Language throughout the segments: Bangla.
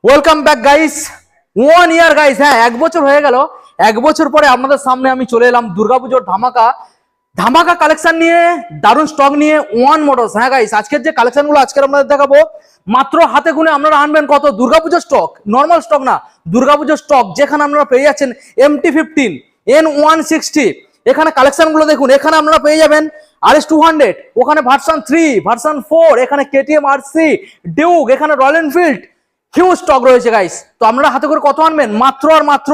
Welcome back guys. 1 ইয়ার গাইস, হ্যাঁ 1 বছর হয়ে গেল। 1 বছর পরে আপনাদের সামনে আমি চলে এলাম দুর্গাপুজোর ধামাকা ধামাকা কালেকশন নিয়ে, দারুণ স্টক নিয়ে। One motors. হ্যাঁ গাইস, আজকের যে কালেকশন গুলো আজকে আপনাদের দেখাবো, মাত্র হাতে গুনে আপনারা আনবেন কত? দুর্গাপুজোর স্টক, নর্মাল স্টক না, দুর্গাপুজোর স্টক, যেখানে আপনারা পেয়ে যাচ্ছেন MT-15 N160। এখানে কালেকশন গুলো দেখুন, এখানে আপনারা পেয়ে যাবেন RS200, ওখানে ভার্সন 3, ভার্সন 4, এখানে KTM RC, ডিউক, এখানে রয়্যাল এনফিল্ড। হিউজ স্টক রয়েছে গাইস। তো আপনারা হাতে করে কত আনবেন? মাত্র আর মাত্র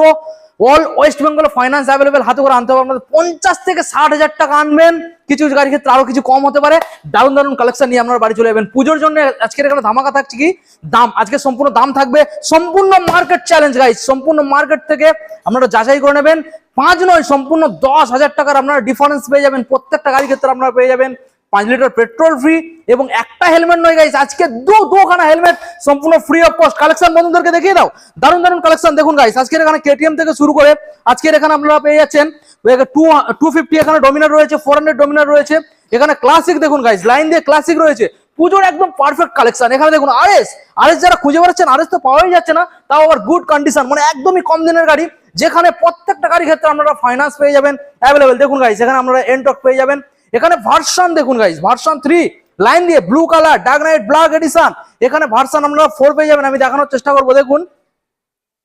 all West Bengal finance available, হাতে করে আনতে হবে আপনাদের 50 থেকে 60 হাজার টাকা আনবেন। কিছু কিছু গাড়ির ক্ষেত্রে আরো কিছু কম হতে পারে। দারুণ দারুণ কালেকশন নিয়ে আপনারা বাড়ি চলে যাবেন পুজোর জন্য। আজকের এখানে ধামাকা থাকছে কি দাম, আজকে সম্পূর্ণ দাম থাকবে, সম্পূর্ণ মার্কেট চ্যালেঞ্জ গাইস। সম্পূর্ণ মার্কেট থেকে আপনারা যাচাই করে নেবেন। 5 নয়, সম্পূর্ণ 10,000 টাকার আপনারা ডিফারেন্স পেয়ে যাবেন। প্রত্যেকটা গাড়ির ক্ষেত্রে আপনারা পেয়ে যাবেন 5 লিটার পেট্রোল ফ্রি, এবং একটা হেলমেট নয় গাইস, আজকে দুখানা হেলমেট সম্পূর্ণ ফ্রি অফ কস্ট। কালেকশন বন্ধুদেরকে দেখিয়ে দাও, দারুণ দারুণ কালেকশন দেখুন গাইস। আজকের এখানে KTM থেকে শুরু করে আজকের এখানে আপনারা পেয়ে যাচ্ছেন 250, এখানে ডমিনার রয়েছে, 400 ডমিনার রয়েছে, এখানে ক্লাসিক দেখুন গাইস, লাইন দিয়ে ক্লাসিক রয়েছে। পুজোর একদম পারফেক্ট কালেকশন। এখানে দেখুন আরএস যারা খুঁজে বেড়াচ্ছেন, আরএস তো পাওয়াই যাচ্ছে না, তাও আবার গুড কন্ডিশন, মানে একদমই কম দিনের গাড়ি, যেখানে প্রত্যেকটা গাড়ির ক্ষেত্রে আপনারা ফাইন্যান্স পেয়ে যাবেন অ্যাভেলেবেল। দেখুন গাইস, এখানে আপনারা এনটক পেয়ে যাবেন। এখানে ভার্সন দেখুন গাইস, ভার্সন 3 লাইন দিয়ে blue colour, dark night black addition. এখানে ভার্সন আপনারা 4 পেয়ে যাবেন। আমি দেখানোর চেষ্টা করবো। দেখুন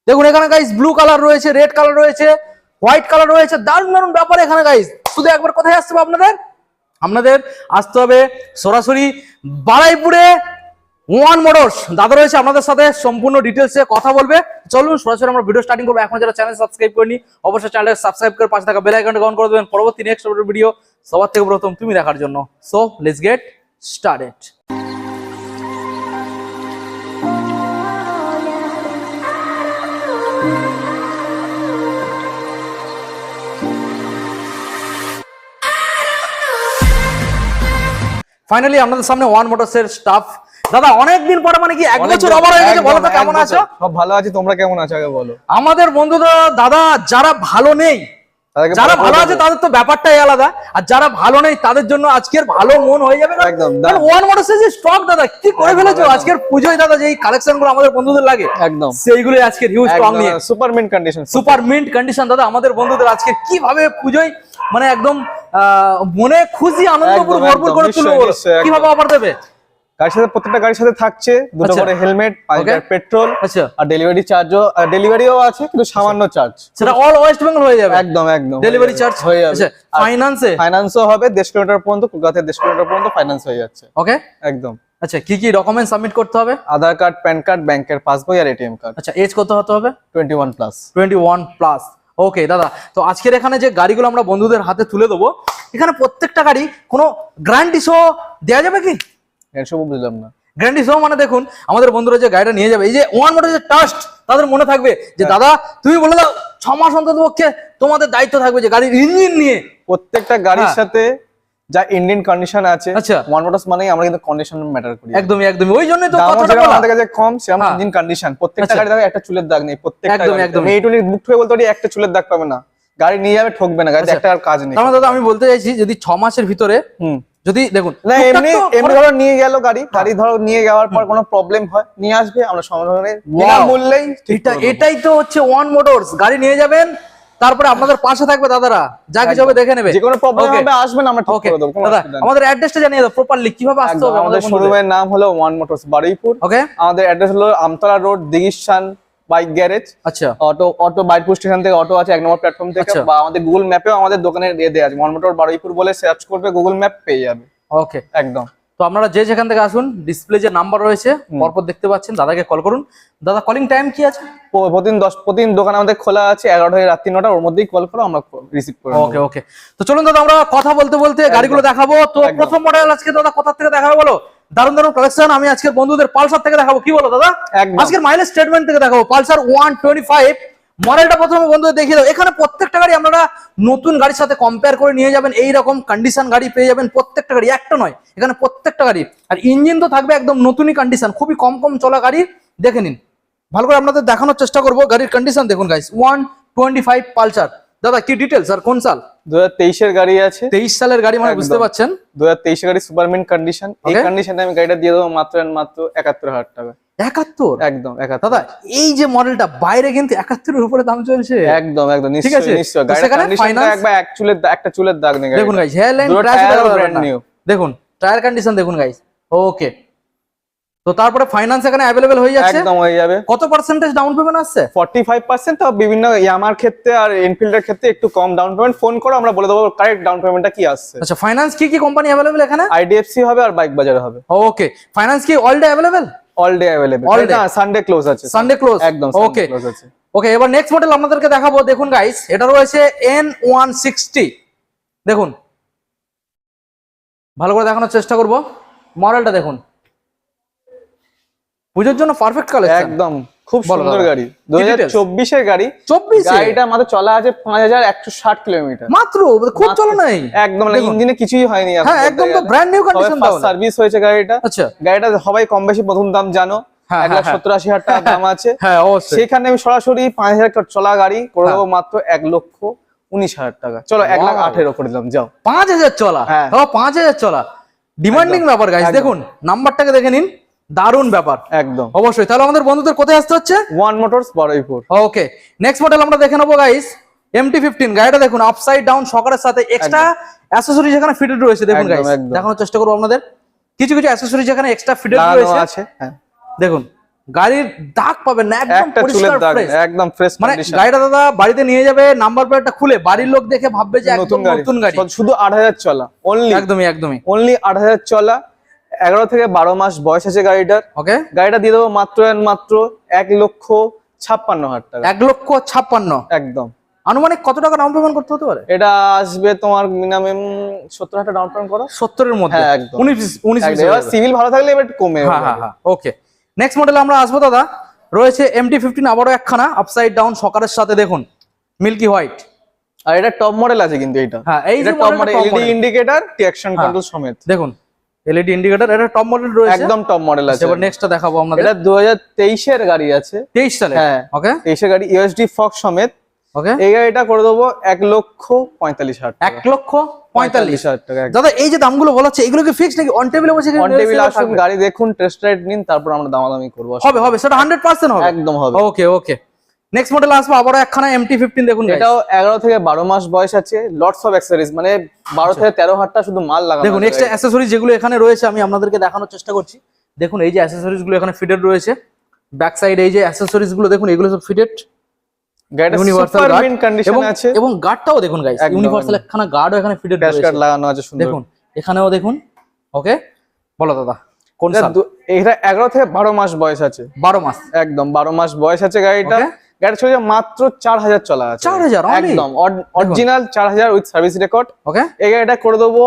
দেখুন এখানে গাইস ব্লু কালার রয়েছে, রেড কালার রয়েছে, হোয়াইট কালার রয়েছে, দারুণ দারুণ ব্যাপার এখানে গাইস। শুধু একবার কোথায় আসতে হবে আপনাদের আসতে হবে সরাসরি বারাইপুরে ওয়ান মোটরস। দাদা রয়েছে আপনাদের সাথে, সম্পূর্ণ ডিটেলসে কথা বলবে। চলুন সরাসরি আমরা ভিডিও স্টার্টিং করবো। এখন যারা চ্যানেল সাবস্ক্রাইব করেনি, অবশ্যই চ্যানেলটা সাবস্ক্রাইব করে পাশে থাকা বেল আইকনটা অন করে দেবেন, পরবর্তী নেক্সট ভিডিও সবার থেকে প্রথম তুমি দেখার জন্য। So let's get started. Finally আপনাদের সামনে ওয়ান মোটরসের স্টাফ। দাদা অনেকদিন পরে, মানে কি 1 বছর ওভার হয়ে গেছে, বলো তো কেমন আছো? সব ভালো আছি, তোমরা কেমন আছো আগে বলো। আমাদের বন্ধুরা দাদা যারা ভালো নেই, যারা ভালো আছে তাদের তো ব্যাপারটাই আলাদা, আর যারা ভালো নেই তাদের জন্য আজকের ভালো মন হয়ে যাবে একদম। ওয়ান মোটরসের যে স্টক দাদা কি করে ফেলেছো আজকের পুজোয় দাদা, যে কালেকশন গুলো আমাদের বন্ধুদের লাগে একদম সেইগুলো আজকের হিউজ স্টক নিয়ে super mint condition, super mint condition. দাদা আমাদের বন্ধুদের আজকে কিভাবে পুজোয় মানে একদম মনে খুশি আনন্দপুর ভরপুর করে তুলবে, কিভাবে অফার দেবে? গাড়ির সাথে প্রত্যেকটা গাড়ির সাথে থাকছে দুটো করে হেলমেট, 5 লিটার পেট্রোল, আর ডেলিভারি চার্জও, ডেলিভারিও আছে কিন্তু সামান্য চার্জ, সেটা অল ওয়েস্ট বেঙ্গল হয়ে যাবে। একদম একদম ডেলিভারি চার্জ হয়ে যাবে। ফাইন্যান্সও হবে 10 কিলোমিটার পর্যন্ত, কলকাতা 10 কিলোমিটার পর্যন্ত ফাইন্যান্স হয়ে যাচ্ছে। ওকে একদম। আচ্ছা, কি কি ডকুমেন্ট সাবমিট করতে হবে? আধার কার্ড, প্যান কার্ড, ব্যাংকের পাসবই আর এটিএম কার্ড। আচ্ছা, এজ কত হতে হবে? 21 প্লাস। 21 প্লাস। ওকে দাদা, তো আজকের এখানে যে গাড়িগুলো আমরা বন্ধুদের হাতে তুলে দেবো, এখানে প্রত্যেকটা গাড়ি কোনো গ্যারান্টি সহ দেওয়া যাবে কি? এসব বুঝলাম না। গ্যারান্টি সহ মানে দেখুন আমাদের বন্ধুরা যে গাড়িটা নিয়ে যাবে, এই যে ওয়ান মোটরসের ট্রাস্ট, তাদের মনে থাকবে যে দাদা তুমি বলে দাও 6 মাস অন্তত পক্ষে তোমাদের দায়িত্ব থাকবে যে গাড়ির ইঞ্জিন নিয়ে। প্রত্যেকটা গাড়ির সাথে যা ইন্ডিয়ান কন্ডিশন আছে, আচ্ছা ওয়ান মোটরস মানেই আমরা কিন্তু কন্ডিশন ম্যাটার করি। একদমই একদমই, ওই জন্যই তো কথাটা বলা। আমাদের কাছে কম সেরকম ইঞ্জিন কন্ডিশন, প্রত্যেকটা গাড়ি দেখো একটা চুলের দাগ নেই, প্রত্যেকটা একদম একদম। এই টুলি বুক থেকে বলতে পারি একটা চুলের দাগ পাবে না, গাড়ি নিয়ে যাবে ঠকবে না, গাড়িতে একটা আর কাজ নেই। তার মানে দাদা আমি বলতে চাইছি যদি 6 মাসের ভিতরে যদি দেখুন না এমনি ধরো নিয়ে গেল গাড়ি ধরো নিয়ে যাওয়ার পর কোনো প্রবলেম হয় নিয়ে আসবে, আমরা সমাধানে বিনা মূল্যেই। এটাই তো হচ্ছে ওয়ান মোটরস। গাড়ি নিয়ে যাবেন, তারপরে আপনাদের পাশে থাকবে দাদারা, যা কিছু হবে দেখে নেবে, যে কোনো প্রবলেম হবে আসবেন, আমরা ঠিক করে দেব। দাদা আমাদের অ্যাড্রেসটা জানিয়ে দাও প্রপারলি, কিভাবে আসতে হবে? আমাদের শোরুমের নাম হলো ওয়ান মোটরস বারুইপুর। ওকে, আমাদের অ্যাড্রেস হলো আমতলা রোড, দিঘিশান বাইক গ্যারেজ। আচ্ছা, অটো বাইরপুর স্টেশন থেকে অটো আছে 1 নম্বর প্ল্যাটফর্ম থেকে, বা আমাদের গুগল ম্যাপেও আমাদের দোকানের দেয়া আছে, ওয়ান মোটর বারুইপুর বলে সার্চ করবে, গুগল ম্যাপ পেয়ে যাবে। ওকে একদম। তো আপনারা যে যেখান থেকে আসুন, ডিসপ্লে যে নাম্বার রয়েছে পরপর দেখতে পাচ্ছেন, দাদাকে কল করুন। দাদা কলিং টাইম কি আছে? প্রতিদিন দোকান আমাদের খোলা আছে 11টা থেকে রাত্রি 9টা, ওর মধ্যেই কল করো, আমরা রিসিভ করব। ওকে ওকে, তো চলুন দাদা আমরা কথা বলতে বলতে গাড়িগুলো দেখাবো। তো প্রথম মডেল আজকে দাদা কোথা থেকে দেখাবো বলো? দারুণ দারুণ কালেকশন। আমি আজকের বন্ধুদের পালসার থেকে দেখাবো, কি বলো দাদা? আজকের মাইলেজ স্টেটমেন্ট থেকে দেখাবো পালসার 125 মডেলটা প্রথমে বন্ধুদের দেখিয়ে দাও। এখানে প্রত্যেকটা গাড়ি আপনারা নতুন গাড়ির সাথে কম্পেয়ার করে নিয়ে যাবেন, এইরকম কন্ডিশন গাড়ি পেয়ে যাবেন প্রত্যেকটা গাড়ি, একটা নয়, এখানে প্রত্যেকটা গাড়ি। আর ইঞ্জিন তো থাকবে একদম নতুনই কন্ডিশন, খুবই কম চলা গাড়ি। দেখে নিন ভালো করে, আপনাদের দেখানোর চেষ্টা করবো গাড়ির কন্ডিশন। দেখুন গাইস, 125 পালসার দাদা কি ডিটেলস আর কোন সাল? 2023 এর গাড়ি আছে। 23 সালের গাড়ি মানে বুঝতে পারছেন 2023 এর গাড়ি সুপারমিন্ট কন্ডিশন। এই কন্ডিশনে আমি গাড়িটা দিয়ে দেবো মাত্র 71,000 টাকা। 71? একদম 71। দাদা এই যে মডেলটা বাইরে কিন্তু 71 এর উপরে দাম চলছে। একদম একদম নিশ্চয়ই নিশ্চয়ই। গাড়ির কন্ডিশনটা একবার একটা চুলের দাগ নেই। দেখুন guys, hairline crash brand new. দেখুন টায়ার কন্ডিশন দেখুন গাইস। ওকে, তো তারপরে ফাইন্যান্স এখানে अवेलेबल হয়ে যাচ্ছে। একদম হয়ে যাবে। কত পার্সেন্টেজ ডাউন পেমেন্ট আসছে? 45%। তো বিভিন্ন ইয়ামার ক্ষেত্রে আর এনফিল্ডের ক্ষেত্রে একটু কম ডাউন পেমেন্ট। ফোন করো, আমরা বলে দেবো কারেক্ট ডাউন পেমেন্টটা কি আসছে। আচ্ছা, ফাইন্যান্স কি কি কোম্পানি अवेलेबल এখানে? আইডিএফসি হবে আর বাইক বাজার হবে। ওকে, ফাইন্যান্স কি all day available? All day available. না, সানডে ক্লোজ আছে। সানডে ক্লোজ একদম। ওকে ক্লোজ আছে। ওকে, এবার নেক্সট মডেল আপনাদেরকে দেখাবো। দেখুন গাইস, এটা রয়েছে N160। দেখুন ভালো করে দেখানোর চেষ্টা করব। মডেলটা দেখুন, পুজোর জন্য পারফেক্ট কালেকশন। একদম খুব সুন্দর গাড়ি। 2024 এর গাড়ি। 24 গাড়িটা আমাদের চলা আছে 5160 কিলোমিটার মাত্র, খুব চলে নাই একদম। ইঞ্জিনে কিছুই হয়নি। হ্যাঁ, একদম তো ব্র্যান্ড নিউ কন্ডিশন দাও। সার্ভিস হয়েছে গাড়িটা। আচ্ছা, গাড়িটা সবাই কম বেশি প্রথম দাম জানো, 1,70,000 টাকা দাম আছে। হ্যাঁ অবশ্যই। সেখানে আমি সরাসরি 5,000 টাকা চলা গাড়ি করে দেবো মাত্র 1,19,000 টাকা। চলো 1,08,000 করে দিলাম, যাও। 5,000 চলা? হ্যাঁ 5,000 চলা, ডিমান্ডিং ব্যাপার গাইস। দেখুন নাম্বারটাকে দেখে নিন, দারুণ ব্যাপার একদম। অবশ্যই। তাহলে আমাদের বন্ধুদের কোথায় আসতে হচ্ছে? One Motors Baraipur. Okay, next model আমরা দেখে নেবো গাইস, MT-15। গাড়িটা দেখুন আপসাইড ডাউন শকারের সাথে এক্সট্রা অ্যাকসেসরিজ এখানে ফিটেড রয়েছে। দেখুন গাইস, দেখানোর চেষ্টা করব আপনাদের। কিছু কিছু অ্যাকসেসরিজ এখানে এক্সট্রা ফিটেড রয়েছে। দেখুন গাড়ির দাগ পাবেন না, একদম পরিষ্কার ফ্রেশ, একদম ফ্রেশ মানে কন্ডিশন। গাড়িটা দাদা বাড়িতে নিয়ে যাবে, নাম্বার প্লেটটা খুলে বাড়ির লোক দেখে ভাববে যে একদম নতুন গাড়ি। শুধু 8,000 চলা অনলি। একদমই একদমই অনলি 8,000 চলা। 11 থেকে 12 মাস বয়স আছে গাড়িটার। ওকে, গাড়িটা দিয়ে দেবো মাত্র 1,56,000 টাকা। 1,56,000 একদম। আনুমানিক কত টাকা ডাউন পেমেন্ট করতে হতে পারে? এটা আসবে তোমার মিনিমাম 70,000 টাকা ডাউন পেমেন্ট করো। 70 এর মধ্যে? হ্যাঁ একদম। 19 সিভিল ভালো থাকলে এবার কমে। হ্যাঁ। ওকে, নেক্সট মডেল আমরা আসবো দাদা। রয়েছে MT-15 আবারও একখানা আপসাইড ডাউন শকারের সাথে। দেখুন মিল্কি হোয়াইট। আর এটা টপ মডেল আছে কিন্তু এটা। হ্যাঁ, এই যে top model, LED indicator, traction control সমেত। দেখুন এলইডি ইন্ডিকেটর, এটা টপ মডেল রয়েছে। একদম টপ মডেল আছে। এবার নেক্সটটা দেখাবো আপনাদের। এটা 2023 এর গাড়ি আছে। 23 সালে? হ্যাঁ ওকে, 23 এর গাড়ি, ইউএসডি ফক্স সমেত। ওকে, এই গাড়িটা করে দেবো 1,45,000 টাকা। 1,45,000 টাকা। দাদা এই যে দামগুলো বলা হচ্ছে এগুলো কি ফিক্সড নাকি অন টেবিলে বসে? অন টেবিল আসুন, গাড়ি দেখুন, টেস্ট রাইড নিন, তারপর আমরা দামাদামি করব। হবে সেটা 100% হবে। একদম হবে। ওকে, নেক্সট মডেল আসবো আবারও একখানা MT-15। দেখুন এটাও 11 থেকে 12 মাস বয়স আছে। লটস অফ অ্যাকসেসরিজ, মানে 12 থেকে 13,000 টাকা শুধু মাল লাগানো। দেখুন এক্সট্রা অ্যাকসেসরিজ যেগুলো এখানে রয়েছে আমি আপনাদেরকে দেখানোর চেষ্টা করছি। দেখুন এই যে অ্যাকসেসরিজ গুলো এখানে ফিটেড রয়েছে। ব্যাক সাইড এই যে অ্যাকসেসরিজ গুলো দেখুন, এগুলো সব ফিটেড। গাড়িটা সুপার মিন্ট কন্ডিশন আছে। এবং গার্ডটাও দেখুন গাইস, ইউনিভার্সাল একখানা গার্ডও এখানে ফিটেড রয়েছে। গার্ড লাগানো আছে সুন্দর। দেখুন এখানেও দেখুন। ওকে, বলো দাদা কোন সাল? এটা 11 থেকে 12 মাস বয়স আছে। 12 মাস? একদম 12 মাস বয়স আছে গাড়িটা। গাড়ি চলে মাত্র 4,000 চলা আছে। 4,000 একদম অরিজিনাল 4,000 উইথ সার্ভিস রেকর্ড। ওকে, এই গাড়িটা করে দেবো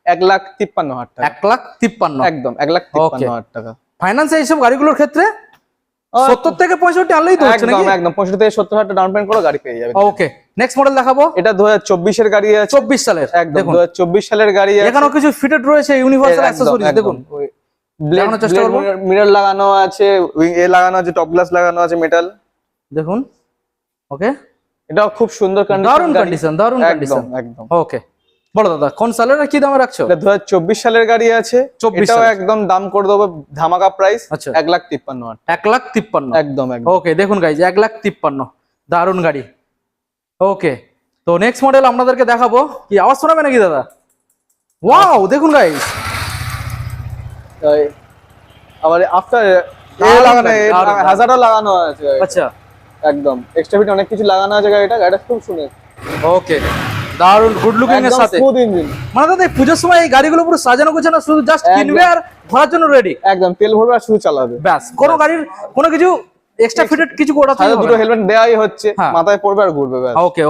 1,53,000 টাকা। 1,53,000? একদম 1,53,000 টাকা। ফাইন্যান্স এইসব গাড়িগুলোর ক্ষেত্রে 70 থেকে 65 আনলেই তো হচ্ছে নাকি? একদম 65 থেকে 70,000 টাকা ডাউন পেমেন্ট করে গাড়ি পেয়ে যাবে। ওকে, নেক্সট মডেল দেখাবো। এটা 2024 এর গাড়ি আছে। 24 সালের? একদম 2024 সালের গাড়ি আছে। এখানেও কিছু ফিটেড রয়েছে ইউনিভার্সাল অ্যাকসেসরিজ। দেখুন দেখানোর চেষ্টা করব। মিরর লাগানো আছে, উইং এ লাগানো আছে, টপ গ্লাস লাগানো আছে মেটাল। দেখুন ওকে, এটাও খুব সুন্দর কন্ডিশন। দারুণ কন্ডিশন। একদম। ওকে, বলো দাদা কোন সালের আর কি দামে রাখছো? এটা 2024 সালের গাড়ি আছে। এটাও একদম দাম করে দেবো ধামাকা প্রাইস। আচ্ছা, 1,53,000। 1,53,000? একদম। ওকে, দেখুন গাইজ 1,53,000, দারুণ গাড়ি। ওকে, তো নেক্সট মডেল আপনাদেরকে দেখাবো। কি আওয়াজ শোনাবে নাকি দাদা? ওয়াও, দেখুন গাইজ আবার আফটার লাগানো হাজারও লাগানো আছে। আচ্ছা, একদম এক্সট্রা ফিট অনেক কিছু লাগানো আছে গাড়িটা খুব সুন্দর। ওকে, দারুণ গুড লুকিং এর সাথে স্মুথ ইঞ্জিন। মানে দাদা এই পুজোর সময় এই গাড়িগুলো পুরো সাজানো গোছানো, শুধু জাস্ট কিনবে আর ঘোরার জন্য রেডি। একদম তেল ভরবে আর শুধু চালাবে, ব্যাস। কোনো গাড়ির কোনো কিছু এক্সট্রা ফিটেড কিছু করাতে হবে না। দুটো হেলমেট দেয়াই হচ্ছে, মাথায় পড়বে আর ঘুরবে ব্যাস। ওকে,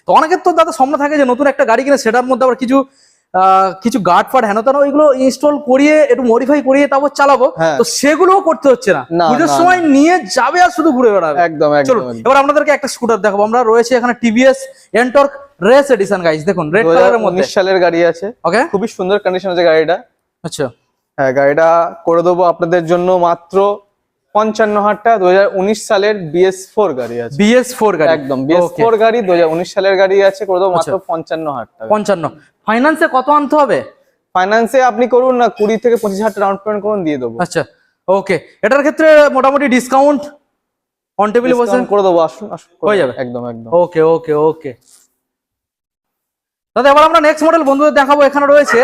তো অনেকের তো দাদা স্বপ্ন থাকে যে নতুন একটা গাড়ি কিনে সেটার মধ্যে আবার কিছু গার্ড ফার্ড হেন তেন ওইগুলো ইনস্টল করিয়ে একটু মডিফাই করিয়ে তারপর চালাবো। তো সেগুলোও করতে হচ্ছে না, পুজোর সময় নিয়ে যাবে আর শুধু ঘুরে বেড়াবে। একদম। চলুন এবার আপনাদেরকে একটা স্কুটার দেখাবো। আমরা রয়েছে এখানে TVS NTorq race edition guys. দেখুন রেড কালারের মধ্যে 19 সালের গাড়ি আছে। ওকে, খুবই সুন্দর কন্ডিশন আছে গাড়িটা। আচ্ছা, হ্যাঁ গাড়িটা করে দেবো আপনাদের জন্য মাত্র 55,000 টাকা 2019 সালের BS4 গাড়ি আছে। BS4 গাড়ি, একদম BS4 গাড়ি 2019 সালের গাড়ি আছে, করে দেবো মাত্র 55,000 টাকা। 55। ফাইন্যান্সে কত আনতে হবে? ফাইন্যান্সে আপনি করুন না 20 থেকে 25,000 ডাউন পেমেন্ট করুন, দিয়ে দেবো। আচ্ছা ওকে, এটার ক্ষেত্রে মোটামুটি ডিসকাউন্ট অন টেবিলে বসে করে দেবো, আসুন আসুন হয়ে যাবে। একদম একদম। ওকে ওকে ওকে দাদা, এবার আমরা নেক্সট মডেল বন্ধুদের দেখাবো। এখানে রয়েছে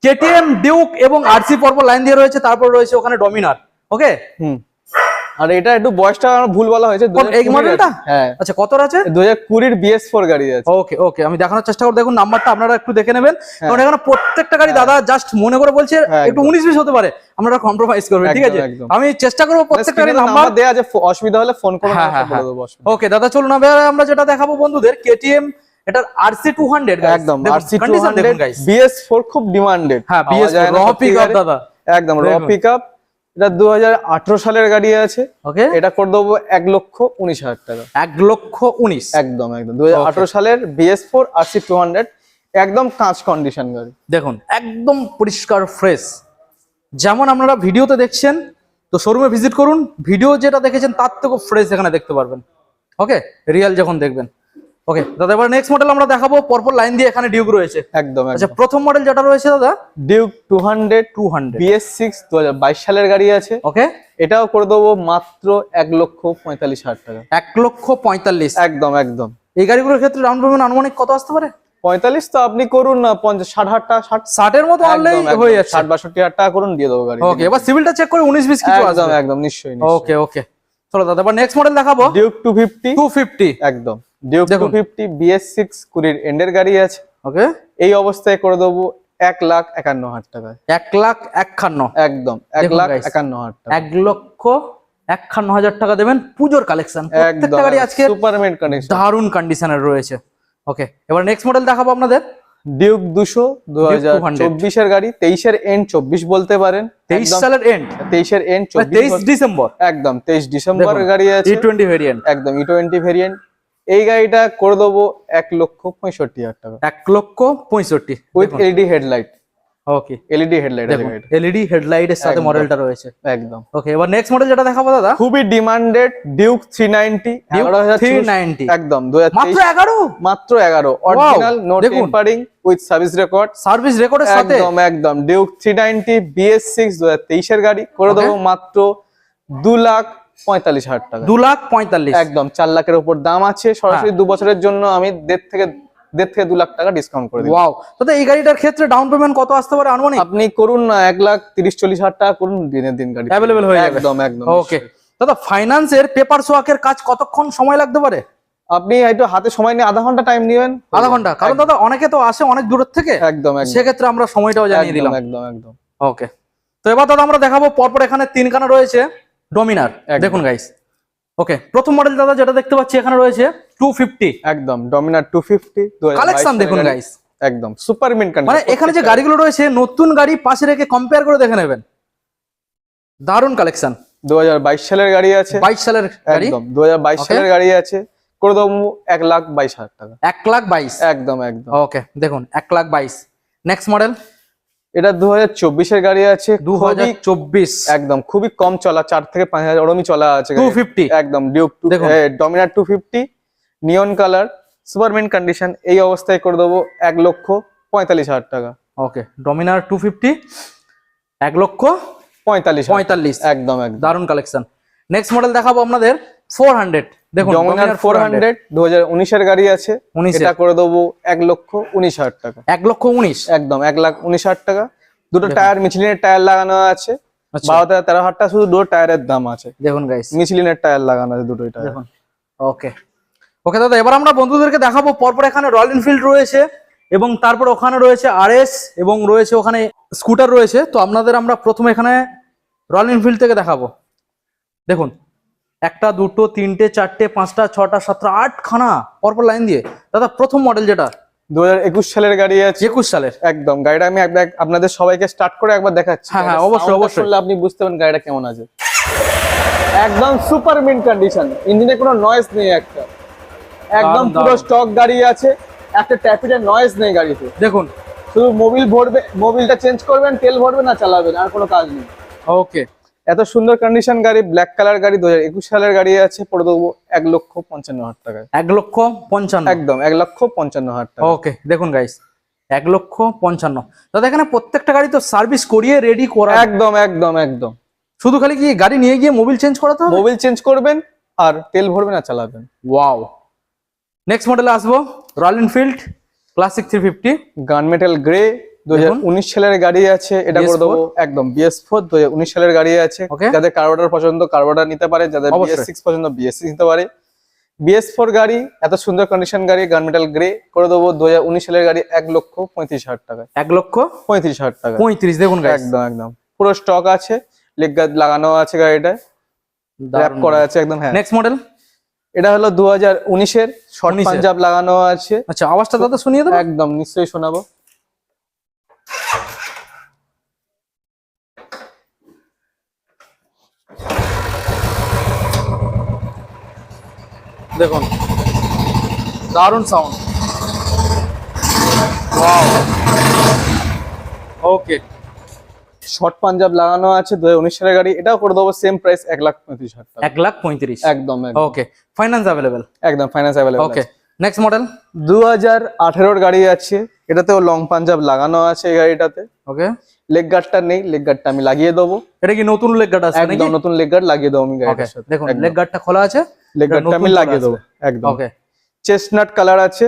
KTM ডিউক এবং RC পরপর লাইন দিয়ে রয়েছে, তারপর রয়েছে ওখানে ডমিনার। ওকে, আর এটা একটু বয়সটা ভুল বলা হয়েছে, এই মডেলটা। হ্যাঁ আচ্ছা, কত আছে? 2020 এর BS4 গাড়ি আছে। ওকে ওকে, আমি দেখানোর চেষ্টা করব। দেখুন নাম্বারটা আপনারা একটু দেখে নেবেন, কারণ এখানে প্রত্যেকটা গাড়ি দাদা জাস্ট মনে করে বলছে একটু 19-20 হতে পারে, আমরা কম্প্রোমাইজ করব, ঠিক আছে? আমি চেষ্টা করব প্রত্যেকটা গাড়ির নাম্বার দেয়া আছে, অসুবিধা হলে ফোন করুন, বলে দেব। ওকে দাদা, চলুন আমরা যেটা দেখাবো বন্ধুদের KTM এটার RC 200 একদম RC 200 BS4 খুব ডিমান্ডেড। হ্যাঁ, BS4 র পিকআপ দাদা, একদম র পিকআপ। এটা 2018 সালের গাড়ি আছে। ওকে, এটা করে দেবো 1,19,000 টাকা। 1,19,000 একদম একদম 2018 সালের BS4 RC 200, একদম কাঁচ কন্ডিশন গাড়ি। দেখুন একদম পরিষ্কার ফ্রেশ, যেমন আপনারা ভিডিওতে দেখছেন। তো শোরুমে ভিজিট করুন, ভিডিও যেটা দেখেছেন তার থেকেও ফ্রেশ এখানে দেখতে পারবেন। ওকে, রিয়েল যখন দেখবেন। ওকে দাদা, এবার নেক্সট মডেল আমরা দেখাবো। পরপর লাইন দিয়ে এখানে ডিউক রয়েছে। একদম। আচ্ছা, প্রথম মডেল যেটা রয়েছে দাদা ডিউক 200 BS6 2022 সালের গাড়ি আছে। ওকে, এটাও করে দেবো মাত্র 1,45,000 টাকা। 1,45,000 একদম একদম। এই গাড়িগুলোর ক্ষেত্রে ডাউন পেমেন্ট আনুমানিক কত আসতে পারে? 45 তো আপনি করুন না, 50-60,000 টাকা, 60 এর মতো আনলেই হয়ে যাচ্ছে। 60-62,000 টাকা করুন, দিয়ে দেবো গাড়ি। ওকে, এবার সিভিলটা চেক করে 19-20 কিছু আসবে। একদম একদম, নিশ্চয়ই। ওকে ওকে, চলো দাদা, এবার নেক্সট মডেল দেখাবো। ডিউক 250। 250 একদম ডিউক 250 BS6 20 এন্ডের গাড়ি আছে। ওকে, এই অবস্থায় করে দেবো 1,51,000 টাকা। 1,51,000 একদম 1,51,000 টাকা। 1,51,000 টাকা দেবেন। পুজোর কালেকশন, প্রত্যেকটা গাড়ি আজকে সুপারমেন্ট কন্ডিশন, দারুণ কন্ডিশনের রয়েছে। ওকে, এবার নেক্সট মডেল দেখাবো আপনাদের। ডিউক 200 2024 এর গাড়ি, 23 এর এন্ড 24 বলতে পারেন। 23 সালের এন্ড, 23 এর এন্ড 23 ডিসেম্বর। একদম 23 ডিসেম্বর গাড়ি আছে। E20 ভেরিয়েন্ট, একদম E20 ভেরিয়েন্ট। এই গাড়িটা করে দেবো 1,65,000 টাকা। 1,65,000 with LED headlight. Okay, LED headlight আছে গাড়িটা। এলইডি হেডলাইটের সাথে মডেলটা রয়েছে। একদম। ওকে, এবার নেক্সট মডেল যেটা দেখাবো দাদা, খুবই ডিমান্ডেড ডিউক 390। 390 একদম মাত্র 11। মাত্র 11 original, no tampering, with service record. Service রেকর্ডের সাথে একদম একদম। ডিউক 390 BS6 2023 এর গাড়ি, করে দেবো মাত্র 2,45,000 টাকা। 2,45,000 একদম 4 লাখের উপর দাম আছে। সরাসরি 2 বছরের জন্য আমি 1.5 থেকে 2 লাখ টাকা ডিসকাউন্ট করে দেব। ওয়াও, দাদা এই গাড়িটার ক্ষেত্রে ডাউন পেমেন্ট কত আসতে পারে আনুমানিক? আপনি করুন না 1,30,40,000 টাকা করুন, দিনের দিন গাড়ি अवेलेबल হয়ে যাবে। একদম একদম। ওকে দাদা, ফাইন্যান্সের পেপার সোয়াকের কাজ কতক্ষণ সময় লাগতে পারে? আপনি একটু হাতে সময় নিয়ে আধা ঘন্টা টাইম নেবেন। আধা ঘন্টা, কারণ দাদা অনেকে তো আসে অনেক দূর থেকে। একদম একদম, সেক্ষেত্রে আমরা সময়টাও জানিয়ে দিলাম। একদম একদম। ওকে, তো এবার দাদা আমরা দেখাবো পরপর এখানে 3 খানা রয়েছে ডমিনার। দেখুন গাইস, ওকে প্রথম মডেল দাদা যেটা দেখতে পাচ্ছি এখানে রয়েছে 250। একদম ডমিনার 250 কালেকশন দেখুন গাইস, একদম সুপার মিন্ট কন্ডিশন। মানে এখানে যে গাড়িগুলো রয়েছে নতুন গাড়ি পাশে রেখে কম্পেয়ার করে দেখে নেবেন। দারুন কালেকশন। 2022 সালের গাড়ি আছে। 22 সালের গাড়ি, একদম 2022 সালের গাড়ি আছে, করে দেবো 1,22,000 টাকা। 1,22,000 একদম একদম। ওকে, দেখুন 1,22,000। নেক্সট মডেল, এটা 2024 এর গাড়ি আছে। 2024 একদম খুবই কম চলা, 4 থেকে 5,000 ওরমই চলা আছে। 250 একদম ডিউক ডমিনার 250 নিয়ন কালার, সুপার মিন্ট কন্ডিশন। এই অবস্থায় করে দেবো 1,45,000 টাকা। ওকে, ডমিনার 250 1,45,000। একদম একদম দারুন কালেকশন। নেক্সট মডেল দেখাবো আপনাদের 400। দেখুন ডমিনার 400 2019 এর গাড়ি আছে। এটা করে দেবো 1,19,000 টাকা। 1,19,000 একদম 1,19,000 টাকা। দুটো টায়ার মিচলিনের টায়ার লাগানো আছে। 12,000-13,000 টাকা শুধু দুটো টায়ারের দাম আছে। দেখুন গাইস, মিচলিনের টায়ার লাগানো আছে দুটোই টায়ার। দেখুন। ওকে ওকে দাদা, এবার আমরা বন্ধুদেরকে দেখাবো পরপর এখানে রয়্যাল এনফিল্ড রয়েছে এবং তারপর ওখানে রয়েছে RS এবং রয়েছে ওখানে স্কুটার রয়েছে। তো আপনাদের আমরা প্রথমে এখানে রয়্যাল এনফিল্ড থেকে দেখাবো। দেখুন 1 2 3 4 5 6 7 8 খানা পরপর লাইন দিয়ে। দাদা প্রথম মডেল যেটা 2021 সালের গাড়ি আছে। 21 সালের। একদম গাড়িটা আমি আপনাদের সবাইকে স্টার্ট করে একবার দেখাচ্ছি। হ্যাঁ হ্যাঁ, অবশ্যই অবশ্যই, আপনি বুঝতে পারবেন গাড়িটা কেমন আছে। একদম সুপার মিন্ট কন্ডিশন, ইঞ্জিনে কোনো নয়েজ নেই একটা। একদম পুরো স্টক গাড়ি আছে, একটা ট্যাপিটের নয়েজ নেই গাড়িতে। দেখুন শুধু মোবিল ভরবে, মোবিলটা চেঞ্জ করবেন, তেল ভরবেন আর চালাবেন, আর কোনো কাজ নেই। ওকে, এত সুন্দর কন্ডিশন গাড়ি, ব্ল্যাক কালার গাড়ি, 2021 সালের গাড়ি আছে, পড়ে দেবো 1,55,000 টাকায়। 1,55,000 একদম 1,55,000 টাকা। ওকে দেখুন গাইস 1,55,000। দাদা এখানে প্রত্যেকটা গাড়ি তো সার্ভিস করিয়ে রেডি করা, একদম একদম একদম। শুধু খালি কি গাড়ি নিয়ে গিয়ে মোবিল চেঞ্জ করাতে হবে? মোবিল চেঞ্জ করবেন আর তেল ভরবেন আর চালাবেন। ওয়াও। নেক্সট মডেলে আসবো royal Enfield classic 350 gunmetal grey, 2019 সালের গাড়ি আছে, এটা করে দেবো একদম BS4 2019 সালের গাড়ি আছে। Okay. যাদের কার্বোরেটর পছন্দ কার্বোরেটর নিতে পারে, যাদের অবশ্যই। BS6 পছন্দ BS6 নিতে পারে। BS4 গাড়ি, এত সুন্দর কন্ডিশন গাড়ি, গানমেটাল গ্রে, করে দেবো 2019 সালের গাড়ি 1,35,000 টাকায়। 1,35,000 টাকা। 35 দেখুন গাইস, একদম একদম পুরো স্টক আছে, লেগ গার্ড লাগানো আছে গাড়িটায়, র‍্যাপ করা আছে একদম। হ্যাঁ, নেক্সট মডেল এটা হলো 2019 এর, শর্ট 19 পাঞ্জাব লাগানো আছে। আচ্ছা আওয়াজটা দাদা শুনিয়ে দেবো। একদম নিশ্চয়ই শোনাবো। দেখুন দারুণ সাউন্ড। ওয়াও। ওকে শর্ট পাঞ্জাব লাগানো আছে, 2019 সালের গাড়ি, এটাও করে দেবো সেম প্রাইস 1,35,000 টাকা। 1,35,000 একদম ওকে ফাইন্যান্স अवेलेबल। একদম ফাইন্যান্স অ্যাভেলেবল। ওকে নেক্সট মডেল 2018 গাড়ি আছে, এটাতেও লং পাঞ্জাব লাগানো আছে এই গাড়িটাতে। ওকে লেগ গার্ডটা নেই, লেগ গার্ডটা আমি লাগিয়ে দেবো। এটা কি নতুন লেগ গার্ড আছে নাকি? একদম নতুন লেগ গার্ড লাগিয়ে দেবো আমি ওকে গাড়িটার সাথে। দেখুন লেগ গার্ডটা খোলা আছে, লেগ গার্ডটা আমি লাগিয়ে দেবো একদম। ওকে চেস্টনাট কালার আছে,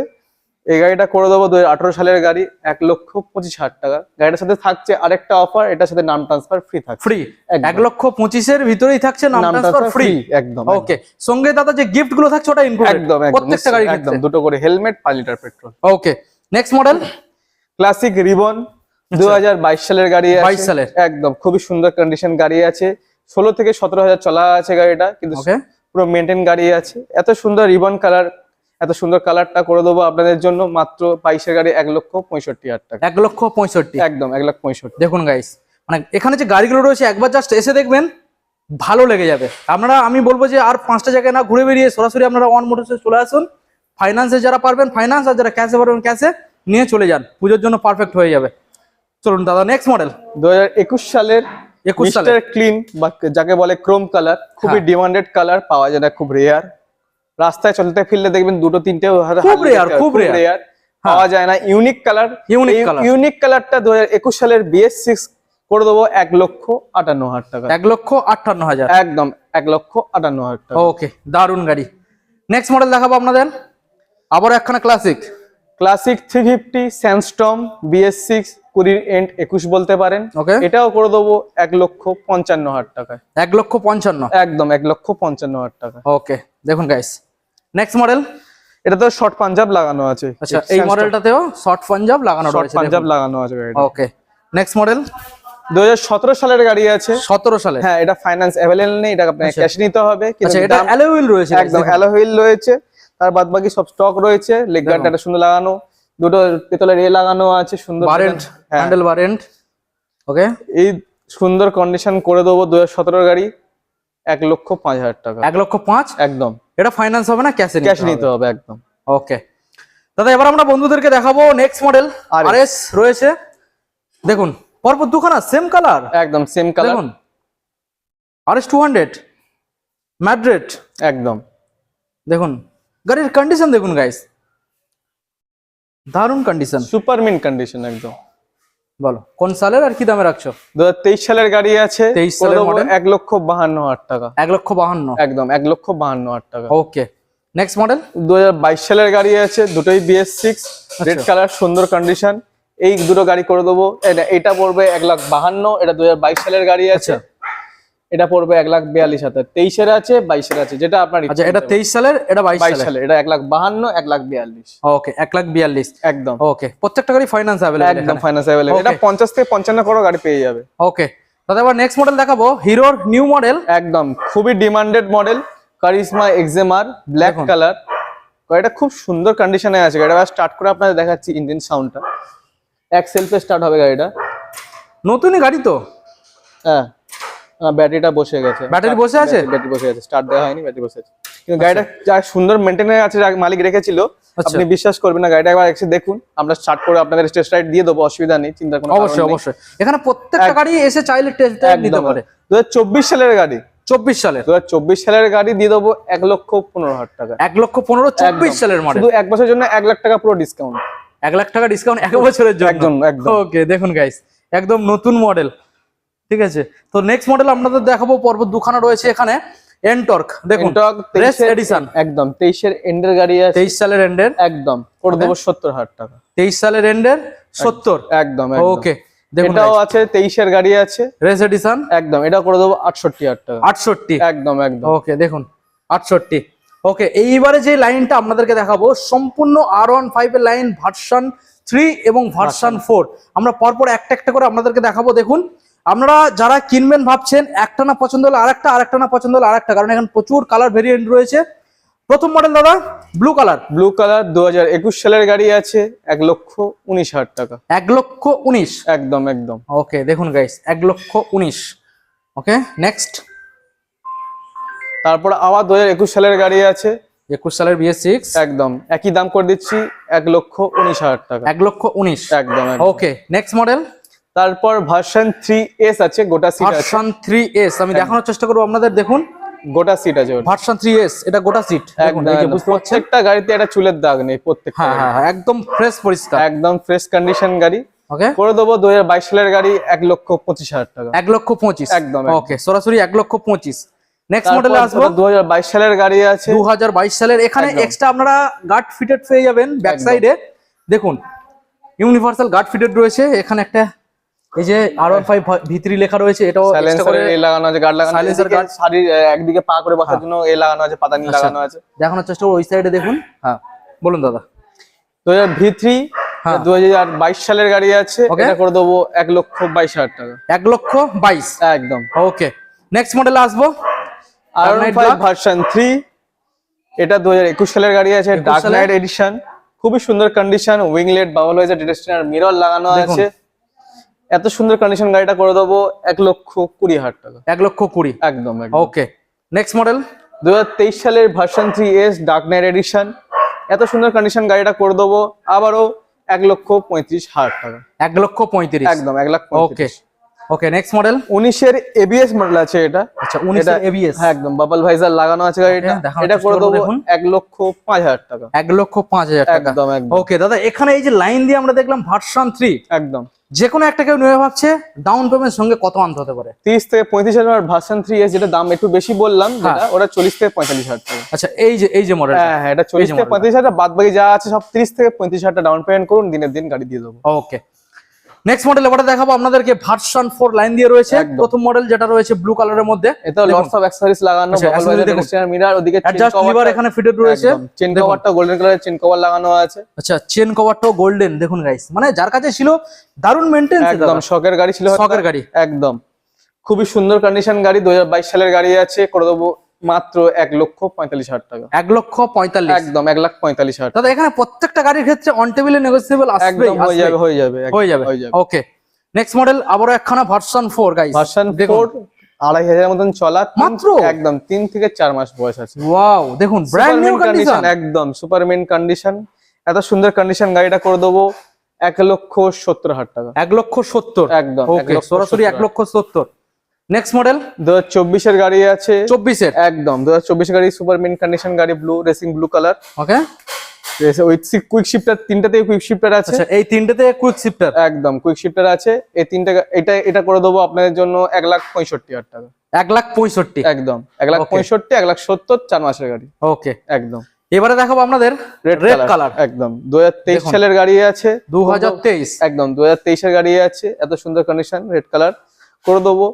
এই গাড়িটা করে দেবো 2018 সালের গাড়ি, 1,25,000 টাকা। গাড়িটার সাথে থাকছে আরেকটা অফার, এটার সাথে নাম ট্রান্সফার ফ্রি থাকছে। ফ্রি একদম। 1,25,000 এর ভিতরেই থাকছে নাম ট্রান্সফার ফ্রি। একদম ওকে সঙ্গে দাদা যে গিফট গুলো থাকছে ওটা ইনক্লুডেড একদম প্রত্যেকটা গাড়ির একদম, ক্ষেত্রে। দুটো করে হেলমেট, 5 লিটার পেট্রোল। ওকে নেক্সট মডেল ক্লাসিক রিবন, 2022 সালের গাড়ি আছে। 22 সালের। একদম খুবই সুন্দর কন্ডিশন গাড়ি আছে, 16 থেকে 17,000 চলা আছে গাড়িটা, কিন্তু ওকে পুরো মেনটেন গাড়ি আছে। এত সুন্দর রিবন কালার, এত সুন্দর কালারটা করে দেবো আপনাদের জন্য মাত্র 22 এর গাড়ি 1,65,000 টাকা। 1,65,000 একদম 1,65,000। দেখুন গাইস মানে এখানে যে গাড়িগুলো রয়েছে একবার জাস্ট এসে দেখবেন ভালো লেগে যাবে। আপনারা আমি বলবো যে আর 5টা জায়গায় না ঘুরে বেরিয়ে সরাসরি আপনারা ওয়ান মোটরসে চলে আসুন। ফাইন্যান্সে যারা পারবেন ফাইন্যান্স, আর যারা ক্যাশে পারবেন ক্যাশে নিয়ে চলে যান, পুজোর জন্য পারফেক্ট হয়ে যাবে। চলুন দাদা নেক্সট মডেল 2021 সালের 21 সালের। মিস্টার ক্লিন, বা যাকে বলে ক্রোম কালার, খুবই হ্যাঁ। ডিমান্ডেড কালার, পাওয়া যায় না, খুব রেয়ার। রাস্তায় চলতে ফিরলে দেখবেন দুটো তিনটে খুব rare, খুব rare। রেয়ার, পাওয়া যায় না। Unique colour, Unique color। Unique কালারটা 2021 সালের BS6 করে দেবো 1,58,000 টাকা। 1,58,000 একদম 1,58,000 টাকা। ওকে দারুন গাড়ি। নেক্সট মডেল দেখাবো আপনাদের আবার একখানা ক্লাসিক ক্লাসিক 350 স্যান্ডস্টর্ম BS6 20 এন্ড 21 বলতে পারেন। ওকে এটাও করে দেবো 1,55,000 টাকায়। 1,55,000 একদম 1,55,000 টাকা। ওকে দেখুন গাইস নেক্সট মডেল। এটা তো শর্ট পাঞ্জাব লাগানো আছে। আচ্ছা এই মডেলটাতেও শর্ট পাঞ্জাব লাগানো শর্ট রয়েছে। পাঞ্জাব লাগানো আছে গাড়িটা। ওকে নেক্সট মডেল 2017 সালের গাড়ি আছে। 17 সালে। হ্যাঁ, এটা ফাইন্যান্স अवेलेबल নেই, এটা আপনাকে আচ্ছা। ক্যাশ নিতে হবে। আচ্ছা এটা অ্যালয় হুইল রয়েছে একদম অ্যালয় হুইল রয়েছে, তার বাদ বাকি সব স্টক রয়েছে। লেগ গার্ডটা সুন্দর লাগানো, দুটো পেতলের লাগানো আছে সুন্দর বারেন্ট, হ্যাঁ। হ্যান্ডেল বারেন্ট। ওকে এই সুন্দর কন্ডিশন করে দেবো 2017 গাড়ি 1,05,000 টাকা। 1,05,000 একদম এটা ফাইন্যান্স হবে না ক্যাশে ক্যাশ নিতে হবে একদম। ওকে দাদা এবার আমরা বন্ধুদেরকে দেখাবো নেক্সট মডেল আরএস রয়েছে। দেখুন পরপর দুখানা সেম কালার, একদম সেম কালার। দেখুন আরএস 200 ম্যাড্রিড। একদম দেখুন গাড়ির কন্ডিশন দেখুন গাইস, দারুণ কন্ডিশন। সুপার মিন্ট কন্ডিশন একদম। বলো কোন সালের আর কি দামে রাখছো? 2023 সালের গাড়ি আছে, 23 সালের মডেল, 1,52,000 টাকা। 1,52,000 একদম 1,52,000 টাকা। ওকে নেক্সট মডেল 2022 সালের গাড়ি আছে, দুটোই BS6 রেড কালার, সুন্দর কন্ডিশন। এই দুটো গাড়ি করে দেবো। এটা পড়বে 1,52,000, এটা 2022 সালের গাড়ি আছে। এটা পড়বে 1,42,000। 23 এর আছে, 22 এর আছে, যেটা আপনার আচ্ছা এটা 23 সালের, এটা 22 সালের। এটা 1,52,000, 1,42,000। ওকে 1,42,000 একদম। ওকে প্রত্যেকটা গাড়ি ফাইন্যান্স अवेलेबल একদম ফাইন্যান্স अवेलेबल। এটা 50 থেকে 55 করো গাড়ি পেয়ে যাবে। ওকে দাদা এবার নেক্সট মডেল দেখাবো হিরোর নিউ মডেল। একদম খুবই demanded model, charisma XMR black colour. গাড়িটা খুব সুন্দর কন্ডিশনে আছে। গাড়িটা স্টার্ট করে আপনাদের দেখাচ্ছি ইঞ্জিন সাউন্ডটা। এক সেলফে স্টার্ট হবে গাড়িটা। নতুনই গাড়ি তো। হ্যাঁ ব্যাটারিটা বসে গেছে। ব্যাটারি বসে আছে? ব্যাটারি বসে আছে, স্টার্ট দেওয়া হয়নি, ব্যাটারি বসে আছে। কিন্তু গাড়িটা যা সুন্দর মেইনটেনেন্স আছে, মালিক রেখেছিল, আপনি বিশ্বাস করবেন না, গাড়িটা একবার এসে দেখুন, আমরা স্টার্ট করে আপনাদের টেস্ট রাইড দিয়ে দেবো, অসুবিধা নেই, চিন্তার কোনো কারণ অবশ্যই নেই। অবশ্যই এখানে প্রত্যেকটা গাড়ি এসে চাইলে টেস্ট ড্রাইভ নিতে পারে। 2024 সালের গাড়ি, 24 সালের 2024 সালের গাড়ি দিয়ে দেবো 1,15,000 টাকা। 1,15,000 24 সালের মডেল, শুধু এক বছরের জন্য 1 লাখ টাকা পুরো ডিসকাউন্ট। 1 লাখ টাকা ডিসকাউন্ট 1 বছরের জন্য। একদম একদম। ওকে দেখুন গাইস, একদম নতুন মডেল, ঠিক আছে। তো নেক্সট মডেল আপনাদের দেখাবো, পর্ব দুখানা রয়েছে এখানে। এনটর্ক দেখুন, রেস এডিশন, একদম 23 এর এন্ডের গাড়ি আছে, 23 সালের এন্ডের, একদম করে দেবো 70,000 টাকা। 23 সালের এন্ডের 70, একদম। ওকে দেখুন এটাও আছে 23 এর গাড়ি আছে, রেস এডিশন, একদম, এটা করে দেবো 68,000 টাকা। 68, একদম একদম। ওকে দেখুন 68। ওকে এইবারে যে লাইনটা আপনাদেরকে দেখাবো সম্পূর্ণ R15 এর লাইন, ভার্সন 3 এবং ভার্সন 4। আমরা পরপর একটা একটা করে আপনাদেরকে দেখাবো। দেখুন আপনারা যারা কিনবেন ভাবছেন, একটা না পছন্দ হলে আরেকটা, আরেকটা না পছন্দ হলে আরেকটা, কারণ এখানে প্রচুর কালার ভেরিয়েন্ট রয়েছে। প্রথম মডেল দাদা ব্লু কালার, 2021 সালের গাড়ি আছে, 1,19,000 টাকা। 1,19,000, একদম একদম। ওকে দেখুন গাইস 1,19,000। ওকে নেক্সট, তারপর আবার 2021 সালের গাড়ি আছে, 21 সালের BS6, একদম একই দাম করে দিচ্ছি, 1,19,000 টাকা। 1,19,000, একদম। ওকে নেক্সট মডেল। তারপর ভার্সন 3S আছে, গোটা সিট আছে। ভার্সন 3S আমি দেখানোর চেষ্টা করব আপনাদের। দেখুন গোটা সিট আছে ওটা। ভার্সন 3S, এটা গোটা সিট, দেখুন এই যে বুঝতে পারছেন, প্রত্যেকটা গাড়িতে একটা চুলের দাগ নেই, প্রত্যেকটা হ্যাঁ হ্যাঁ একদম ফ্রেশ পরিষ্কার, একদম ফ্রেশ কন্ডিশন গাড়ি। ওকে করে দেবো 2022 সালের গাড়ি, 1,25,000 টাকা। 1,25,000, একদম। ওকে সরাসরি 1,25,000। নেক্সট মডেলে আসবো, 2022 সালের গাড়ি আছে, 2022 সালের। এখানে এক্সট্রা আপনারা গার্ড ফিটেড পেয়ে যাবেন ব্যাক সাইডে, দেখুন ইউনিভার্সাল গার্ড ফিটেড রয়েছে। এখানে একটা এই যে R15 V3 লেখা রয়েছে, এটাও এক্সট্রা করে লাগানো আছে, গার্ড লাগানো আছে, সাইলেন্সার গার্ড, শাড়ির একদিকে পা করে বসার জন্য লাগানো আছে, পাতানি লাগানো আছে। দেখানোর চেষ্টা করব ওই সাইডে, দেখুন। হ্যাঁ বলুন দাদা। 2000 V3 2022 সালের গাড়ি আছে, এটা করে দেবো 1,22,000 টাকা। 1,22,000, একদম। ওকে নেক্সট মডেলে আসবো, R15 ভার্সন 3, এটা 2021 সালের গাড়ি আছে, ডার্ক নাইট এডিশন, খুবই সুন্দর condition, winglet, bubble wiser, directional mirror লাগানো আছে, এত সুন্দর কন্ডিশন গাড়িটা করে দেবো 1,20,000 টাকা। 1,20,000, একদম। ওকে নেক্সট মডেল 2023 সালের version 3S dark night addition, এত সুন্দর কন্ডিশন গাড়িটা করে দেবো আবারও 1,35,000 টাকা। 1,35,000, একদম 1,35,000। ওকে ওকে নেক্সট মডেল 19 এর ABS মডেল আছে এটা। আচ্ছা 19 এর ABS, হ্যাঁ একদম, বাবল ভাইজার লাগানো আছে গাড়িটা, এটা করে দেবো 1,05,000 টাকা। 1,05,000 টাকা, একদম একদম। ওকে দাদা এখানে এই যে লাইন দিয়ে আমরা দেখলাম ভার্সন 3, একদম যে কোনো একটা কেউ নেবে ভাবছে, ডাউন পেমেন্ট সঙ্গে কত আনতে হতে পারে? 30 থেকে 35,000। ভার্সন 3S যেটা দাম একটু বেশি বললাম, যেটা ওটা 40 থেকে 45,000 টাকা। আচ্ছা এই যে মডেল, হ্যাঁ এটা 40 থেকে 35,000, বাদ বাকি যা আছে সব 30 থেকে 35,000 টাকা ডাউন পেমেন্ট করুন, দিনের দিন গাড়ি দিয়ে দেবো। ওকে নেক্সট মডেল এবারে দেখাবো আপনাদেরকে, ভার্সন 4 লাইন দিয়ে রয়েছে। প্রথম মডেল যেটা রয়েছে ব্লু কালারের মধ্যে, এটা লটস অফ অ্যাকসেসরিজ লাগানো, বাবল ভাইজার, ডিরেকশনাল মিরর, ওদিকে অ্যাডজাস্ট লিভার এখানে ফিটেড রয়েছে, চেন কভারটা গোল্ডেন কালারের চেন কভার লাগানো আছে। আচ্ছা চেন কভারটাও গোল্ডেন, দেখুন গাইস, মানে যার কাছে ছিল দারুন মেইনটেন্স, একদম শখের গাড়ি ছিল, শখের গাড়ি, একদম খুবই সুন্দর কন্ডিশন গাড়ি। 2022 সালের গাড়ি আছে, করে দেবো মাত্র 1,45,000 টাকা। 1,45,000, একদম 1,45,000 দাদা এখানে প্রত্যেকটা গাড়ির ক্ষেত্রে অন টেবিলে নেগোসিয়েবল আসবে, একদম হয়ে যাবে। ওকে নেক্সট মডেল আবারো একখানা ভার্সন 4 গাইস, ভার্সন 4 2,500 মতন চলা মাত্র, একদম 3 থেকে 4 মাস বয়স আছে। ওয়াও দেখুন ব্র্যান্ড নিউ কন্ডিশন, একদম সুপার মেন কন্ডিশন, এত সুন্দর কন্ডিশন গাড়িটা করে দেবো 1,70,000 টাকা। 1,70,000, একদম ওকে সরাসরি 1,70,000। নেক্সট মডেল 2024 এর গাড়ি আছে, 24 এর, একদম 2024 গাড়ি, সুপার মেন কন্ডিশন গাড়ি, blue racing blue colour, okay with quick shifter, তিনটাতেই কুইক শিফটার আছে। আচ্ছা এই তিনটাতে কুইক শিফটার, একদম কুইক শিফটার আছে, এই তিনটা, এটা করে দেবো আপনাদের জন্য 1,65,000 টাকা। 1,65,000, একদম 1,65,000, 1,70,000, 4 মাসের গাড়ি। ওকে একদম। এবারে দেখাবো আপনাদের রেড কালার, একদম 2023 সালের গাড়ি আছে, 2023, একদম 2023 এর গাড়ি আছে, এত সুন্দর কন্ডিশন রেড কালার করে দেবো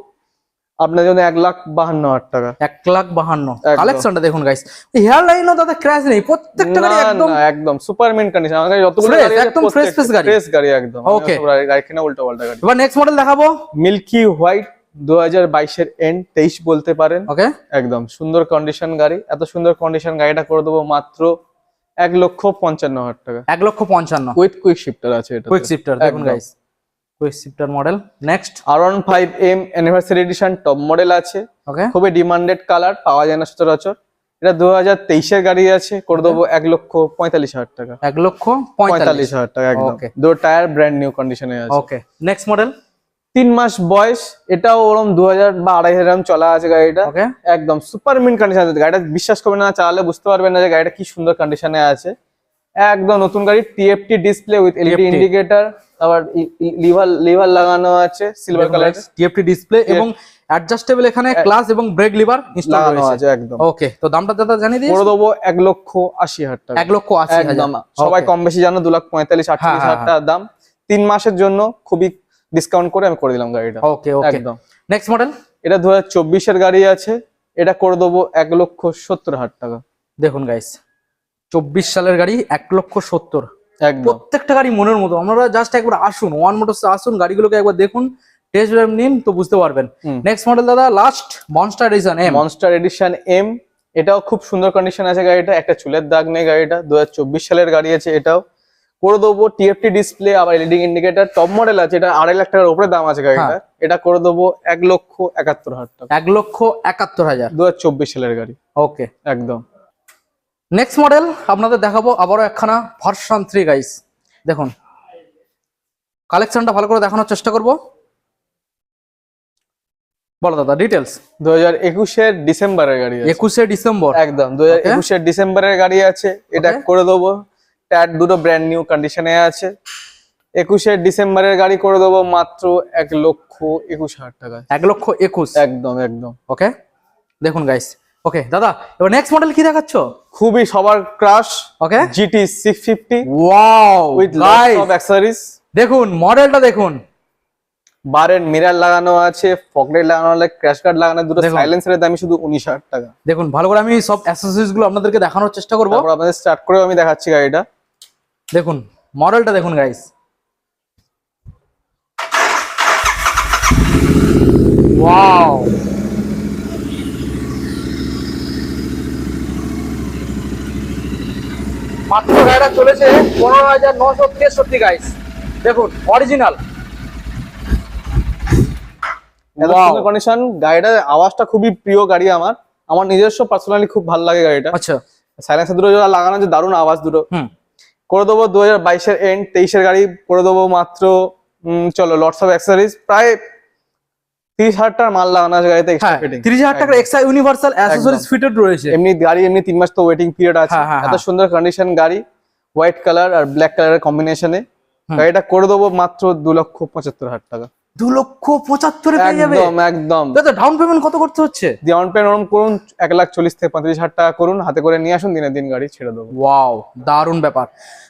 আপনার জন্য 1,52,000 টাকা। 1,52,000 কালেকশনটা দেখুন গাইস, এই হেয়ার লাইনও দাদা ক্র্যাশ নেই, প্রত্যেকটা গাড়ি একদম একদম সুপারম্যান কন্ডিশন, আমাদের যতগুলো গাড়ি আছে একদম ফ্রেশ গাড়ি, ফ্রেশ গাড়ি একদম। ওকে গাড়ি কিনা উল্টো পাল্টা গাড়ি। এবার নেক্সট মডেল দেখাবো, মিল্কি হোয়াইট, 2022 এর এন্ড 23 বলতে পারেন, ওকে একদম সুন্দর কন্ডিশন গাড়ি, এত সুন্দর কন্ডিশন গাড়িটা করে দেবো মাত্র 1,55,000 টাকা। 1,55,000 উইথ কুইক শিফটার আছে, এটা কুইক শিফটার দেখুন guys, shifter model. Next R15M anniversary edition top model আছে, ওকে খুবই ডিমান্ডেড কালার, পাওয়া যায় না সচরাচর। এটা 2023 এর গাড়ি আছে, করে দেবো 1,45,000 টাকা। 1,45,000 টাকা একদম। ওকে দুটো টায়ার ব্র্যান্ড নিউ কন্ডিশনে আছে। ওকে নেক্সট মডেল। 3 মাস বয়স, এটাও ওরকম 2000 বা 2500 এরকম চলা আছে গাড়িটা। ওকে একদম সুপার মিন কন্ডিশন আছে গাড়িটা, বিশ্বাস করবেন না, চালালে বুঝতে পারবেন না যে গাড়িটা কি সুন্দর কন্ডিশনে আছে। একদম নতুন গাড়ি, TFT display with LED indicator, আবার লিভার লাগানো আছে সিলভার কালার, টিএফটি ডিসপ্লে এবং অ্যাডজাস্টেবল এখানে ক্লাচ এবং ব্রেক লিভার ইনস্টল লাগানো রয়েছে আছে একদম। ওকে তো দামটা দাদা জানিয়ে দিই। করে দেবো 1,80,000 টাকা। 1,80,000 একদম, সবাই কম বেশি জানো 2,45,000-48,000 টাকা দাম। 3 মাসের জন্য খুবই ডিসকাউন্ট করে আমি করে দিলাম গাড়িটা। ওকে ওকে একদম। Next model. এটা 2024 এর গাড়ি আছে, এটা করে দেবো 1,70,000 টাকা। দেখুন গাইস 24 সালের গাড়ি 1,70,000। একদম প্রত্যেকটা গাড়ি মনের মতো, আপনারা জাস্ট একবার আসুন ওয়ান মোটরস আসুন, গাড়িগুলোকে একবার দেখুন, টেস্ট ড্রাইভ নিন তো বুঝতে পারবেন। নেক্সট মডেল দাদা, last monster edition M. Monster edition M, এটাও খুব সুন্দর কন্ডিশন আছে গাড়িটা, একটা চুলের দাগ নেই গাড়িটা, 2024 সালের গাড়ি আছে। এটাও করে দেবো টিএফটি ডিসপ্লে, আবার এলইডি ইন্ডিকেটর, টপ মডেল আছে, এটা 2.5 লাখ টাকার উপরে দাম আছে গাড়িটা। এটা করে দেবো 1,71,000 টাকা। 1,71,000 2024 সালের গাড়ি ওকে একদম। নেক্সট মডেল আপনাদের দেখাবো আবারও একখানা ভার্সন 3 গাইস। দেখুন কালেকশনটা ভালো করে দেখানোর চেষ্টা করব। বলো দাদা ডিটেলস। 2021 এর ডিসেম্বরের গাড়ি আছে। 21শে ডিসেম্বর একদম 2021 এর ডিসেম্বরের গাড়ি আছে, এটা করে দেবো। টায়ার দুটো ব্র্যান্ড নিউ কন্ডিশনে আছে। 21 এর ডিসেম্বরের গাড়ি করে দেবো মাত্র 1,21,000 টাকা। 1,21,000 একদম একদম। ওকে দেখুন গাইস। ওকে দাদা এবার নেক্সট মডেল কি দেখাচ্ছ? খুবই সবার crush okay GT 650 wow with guys lots of accessories. দেখুন মডেলটা দেখুন, বারের মিরর লাগানো আছে, ফগলাইট লাগানো আছে, ক্র্যাশ গার্ড লাগানো, দুটো দেখুন। সাইলেন্সারের দামই শুধু 19,000 টাকা। দেখুন ভালো করে আমি সব অ্যাক্সেসরিজ গুলো আপনাদেরকে দেখানোর চেষ্টা করব। তারপর আপনাদের স্টার্ট করে আমি দেখাচ্ছি গাড়িটা। দেখুন মডেলটা দেখুন গাইস, ওয়াও মাত্র গাড়িটা চলেছে 15,963 গাইস। দেখুন অরিজিনাল কন্ডিশন, গাড়িটার আওয়াজটা খুবই প্রিয় গাড়ি আমার, আমার নিজস্ব পার্সোনালি খুব ভালো লাগে গাড়িটা। আচ্ছা সাইলেন্সার দুটো যেটা লাগানো আছে, দারুণ আওয়াজ দুটো। হুম করে দেবো 2022 এর এন্ড 23 এর গাড়ি করে দেবো মাত্র চলো লটস অফ অ্যাক্সেসরিজ, প্রায় 30,000 টাকার মাল লাগানো আছে গাড়িতে এক্সট্রা ফিটিং। 30,000 টাকার এক্সট্রা ইউনিভার্সাল অ্যাক্সেসরিজ ফিটেড রয়েছে। এমনি গাড়ি এমনি 3 মাস তো ওয়েটিং পিরিয়ড আছে। হ্যাঁ, হ্যাঁ, এত সুন্দর কন্ডিশন গাড়ি, হোয়াইট কালার আর ব্ল্যাক কালারের কম্বিনেশনে গাড়িটা করে দেবো মাত্র 2,75,000 টাকা। 2,75,000 পেয়ে যাবে একদম একদম। দাদা ডাউন পেমেন্ট কত করতে হচ্ছে? ডাউন পেমেন্ট করুন 1,40,000 থেকে 35,000 টাকা করুন, হাতে করে নিয়ে আসুন, দিনের দিন গাড়ি ছেড়ে দেবো। ওয়াও দারুণ ব্যাপার।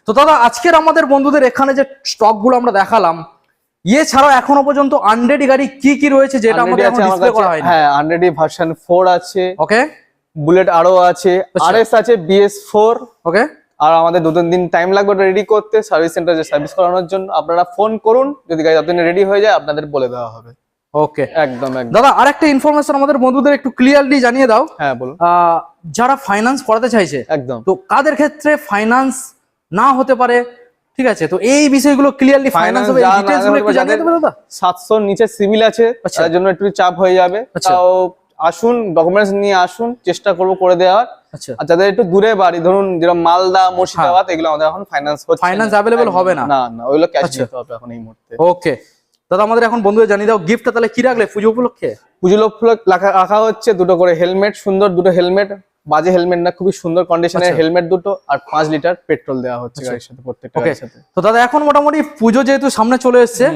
তো দাদা আজকের আমাদের বন্ধুদের এখানে যে স্টক গুলো আমরা দেখালাম, ইয়ে ছাড়াও এখনো পর্যন্ত আনরেডি গাড়ি কি কি রয়েছে যেটা আমাদের এখন ডিসপ্লে করা হয়নি? হ্যাঁ আনরেডি ভার্সন 4 আছে, ওকে বুলেট আরো আছে, RS আছে, BS4। ওকে আর আমাদের 2-3 দিন টাইম লাগবে রেডি করতে, সার্ভিস সেন্টারে সার্ভিস করানোর জন্য। আপনারা ফোন করুন, যদি গাড়ি ততদিনে রেডি হয়ে যায় আপনাদের বলে দেওয়া হবে। ওকে একদম একদম। দাদা আরেকটা ইনফরমেশন আমাদের বন্ধুদের একটু ক্লিয়ারলি জানিয়ে দাও। হ্যাঁ বলুন। যারা ফাইন্যান্স করাতে চাইছে একদম, তো কাদের ক্ষেত্রে ফাইন্যান্স না হতে পারে, ঠিক আছে, তো এই বিষয়গুলো ক্লিয়ারলি ফাইন্যান্স হবে, এই ডিটেইলস গুলো একটু জানিয়ে দেবে দাদা। 700 নিচে সিভিল আছে, আচ্ছা। তার জন্য একটু চাপ হয়ে যাবে। আচ্ছা। তাও আসুন, ডকুমেন্টস নিয়ে আসুন, চেষ্টা করবো করে দেওয়ার। আচ্ছা আর যাদের একটু দূরে বাড়ি, ধরুন যেরকম মালদা, মুর্শিদাবাদ, এগুলো আমাদের এখন ফাইন্যান্স হচ্ছে, ফাইন্যান্স অ্যাভেলেবল হবে না। না না, ওইগুলো ক্যাশ আচ্ছা। দিতে হবে এখন এই মুহূর্তে। ওকে দাদা আমাদের এখন বন্ধুদের জানিয়ে দাও গিফটটা তাহলে কি রাখলে পুজো উপলক্ষে? পুজো উপলক্ষে রাখা হচ্ছে দুটো করে হেলমেট, সুন্দর দুটো হেলমেট, বাজে হেলমেট না, খুবই সুন্দর কন্ডিশনের আচ্ছা। হেলমেট দুটো, আর 5 লিটার পেট্রোল দেওয়া হচ্ছে গাড়ির সাথে, প্রত্যেকটা ওকে গাড়ির সাথে। তো দাদা এখন মোটামুটি পুজো যেহেতু সামনে চলে এসেছে,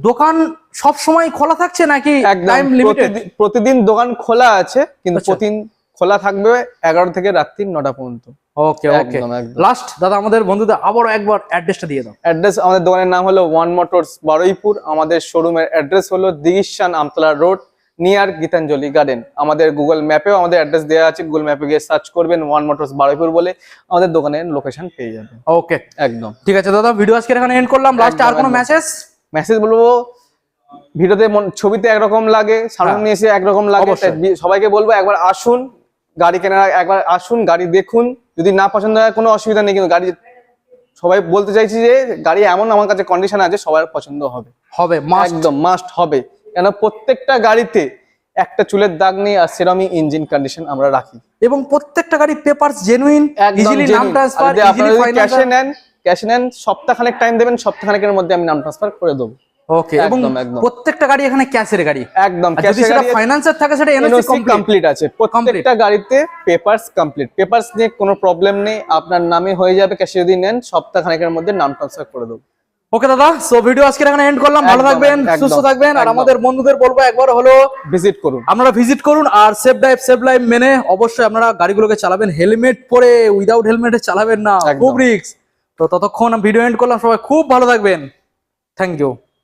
দোকান সব সময় খোলা থাকছে নাকি একদম টাইম লিমিটেড? প্রতিদিন দোকান খোলা আছে, কিন্তু আচ্ছা। প্রতিদিন খোলা থাকবে 11 থেকে রাত্রি 9টা পর্যন্ত। ওকে ওকে একদম, একদম। লাস্ট দাদা আমাদের বন্ধুদের আবারও একবার অ্যাড্রেসটা দিয়ে দাও। অ্যাড্রেস, আমাদের দোকানের নাম হলো ওয়ান মোটরস বারুইপুর। আমাদের শোরুমের অ্যাড্রেস হলো Dighishan Amtala road, near Gitanjali garden. আমাদের গুগল ম্যাপেও আমাদের অ্যাড্রেস দেওয়া আছে, গুগল ম্যাপে গিয়ে সার্চ করবেন ওয়ান মোটরস বারুইপুর বলে, আমাদের দোকানের লোকেশন পেয়ে যাবেন। ওকে একদম ঠিক আছে দাদা, ভিডিও আজকে এখানে এন্ড করলাম। লাস্টে আর কোনো একদম। মেসেজ? বলবো, ভিডিওতে ছবিতে একরকম লাগে, সামনে এসে একরকম লাগে, অবশ্যই। তাই সবাইকে বলবো একবার আসুন, গাড়ি কেনার একবার আসুন, গাড়ি দেখুন, যদি না পছন্দ হয় কোনো অসুবিধা নেই, কিন্তু গাড়ি সবাই বলতে চাইছি যে গাড়ি এমন আমার কাছে কন্ডিশন আছে সবার পছন্দ হবে, হবে মাস্ট। একদম মাস্ট হবে, কেন প্রত্যেকটা গাড়িতে একটা চুলের দাগ নেই আর সেরকমই ইঞ্জিন কন্ডিশন আমরা রাখি। এবং প্রত্যেকটা গাড়ি পেপারস জেনুইন, ইজিলি নাম ট্রান্সফার, ইজিলি ফাইন্যান্স। ক্যাশে নেন, সপ্তাহখানেক টাইম দেবেন, সপ্তাহখানেকের মধ্যে আমি নাম ট্রান্সফার করে দেবো। ওকে, এবং একদম, একদম। প্রত্যেকটা গাড়ি এখানে ক্যাশের গাড়ি, একদম আর যদি সেটা ফাইন্যান্সের থাকে সেটা এনওসি কমপ্লিট আছে, প্রত্যেকটা গাড়িতে পেপারস কমপ্লিট, পেপারস নিয়ে কোনো প্রবলেম নেই, আপনার নামে হয়ে যাবে। ক্যাশে যদি নেন সপ্তাহখানেকের মধ্যে নাম ট্রান্সফার করে দেবো। ওকে দাদা, সো ভিডিও আজকে এখানে এন্ড করলাম। ভালো একদম, থাকবেন, একদম, সুস্থ থাকবেন, আর একদম। আমাদের বন্ধুদের বলবো একবার হলো ভিজিট করুন, আপনারা ভিজিট করুন, আর সেফ ড্রাইভ সেফ লাইফ মেনে অবশ্যই আপনারা গাড়িগুলোকে চালাবেন, হেলমেট পরে উইদাউট হেলমেটে চালাবেন না, একদম। খুব রিস্ক। তো ততক্ষণ ভিডিও এন্ড করলাম, সবাই খুব ভালো থাকবেন, থ্যাংক ইউ।